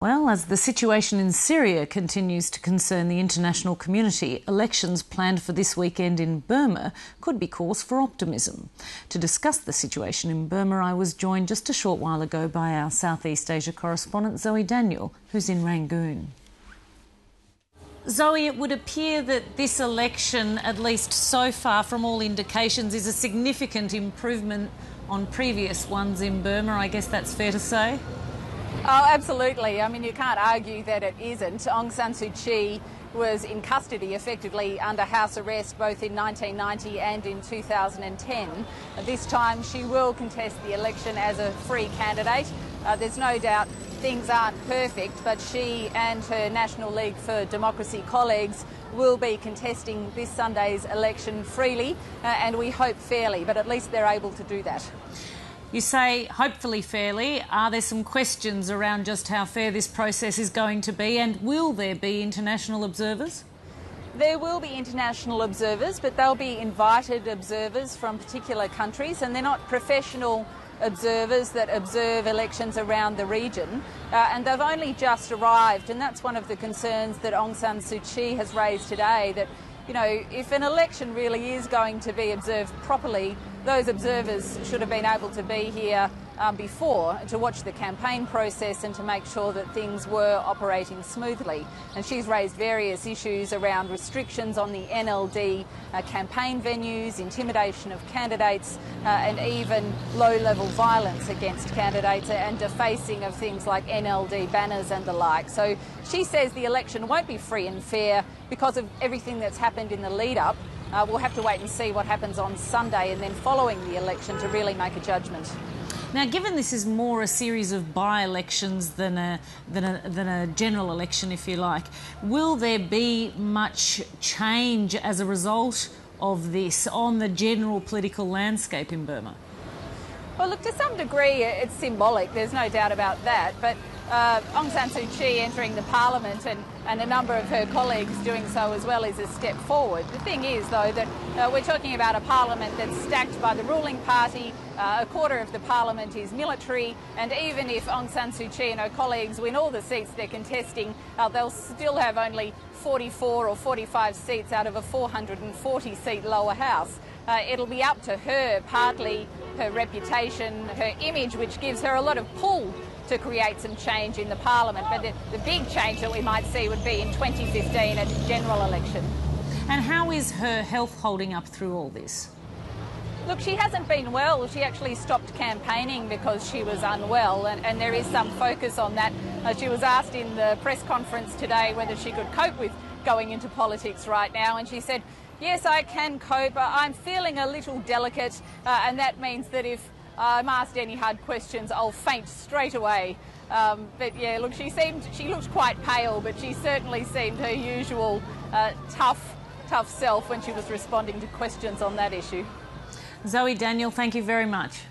Well, as the situation in Syria continues to concern the international community, elections planned for this weekend in Burma could be cause for optimism. To discuss the situation in Burma, I was joined just a short while ago by our Southeast Asia correspondent, Zoe Daniel, who's in Rangoon. Zoe, it would appear that this election, at least so far from all indications, is a significant improvement on previous ones in Burma. I guess that's fair to say? Oh, absolutely. I mean, you can't argue that it isn't. Aung San Suu Kyi was in custody, effectively under house arrest, both in 1990 and in 2010. This time she will contest the election as a free candidate. There's no doubt things aren't perfect, but she and her National League for Democracy colleagues will be contesting this Sunday's election freely and we hope fairly, but at least they're able to do that. You say hopefully fairly. Are there some questions around just how fair this process is going to be, and will there be international observers? There will be international observers, but they'll be invited observers from particular countries, and they're not professional observers that observe elections around the region, and they've only just arrived, and that's one of the concerns that Aung San Suu Kyi has raised today, that if an election really is going to be observed properly, those observers should have been able to be here before to watch the campaign process and to make sure that things were operating smoothly. And she's raised various issues around restrictions on the NLD campaign venues, intimidation of candidates, and even low-level violence against candidates and defacing of things like NLD banners and the like. So she says the election won't be free and fair because of everything that's happened in the lead-up. We'll have to wait and see what happens on Sunday and then following the election to really make a judgment. Now, given this is more a series of by-elections than a general election, if you like, will there be much change as a result of this on the general political landscape in Burma? Well, look, to some degree it's symbolic, there's no doubt about that, but Aung San Suu Kyi entering the parliament and a number of her colleagues doing so as well is a step forward. The thing is, though, that we're talking about a parliament that's stacked by the ruling party, a quarter of the parliament is military, and even if Aung San Suu Kyi and her colleagues win all the seats they're contesting, they'll still have only 44 or 45 seats out of a 440-seat lower house. It'll be up to her, partly her reputation, her image, which gives her a lot of pull to create some change in the parliament. But the big change that we might see would be in 2015 at the general election. And how is her health holding up through all this? Look, she hasn't been well. She actually stopped campaigning because she was unwell, and there is some focus on that. She was asked in the press conference today whether she could cope with going into politics right now, and she said, "Yes, I can cope. I'm feeling a little delicate, and that means that if I'm asked any hard questions, I'll faint straight away." But yeah, look, she looked quite pale, but she certainly seemed her usual tough self when she was responding to questions on that issue. Zoe Daniel, thank you very much.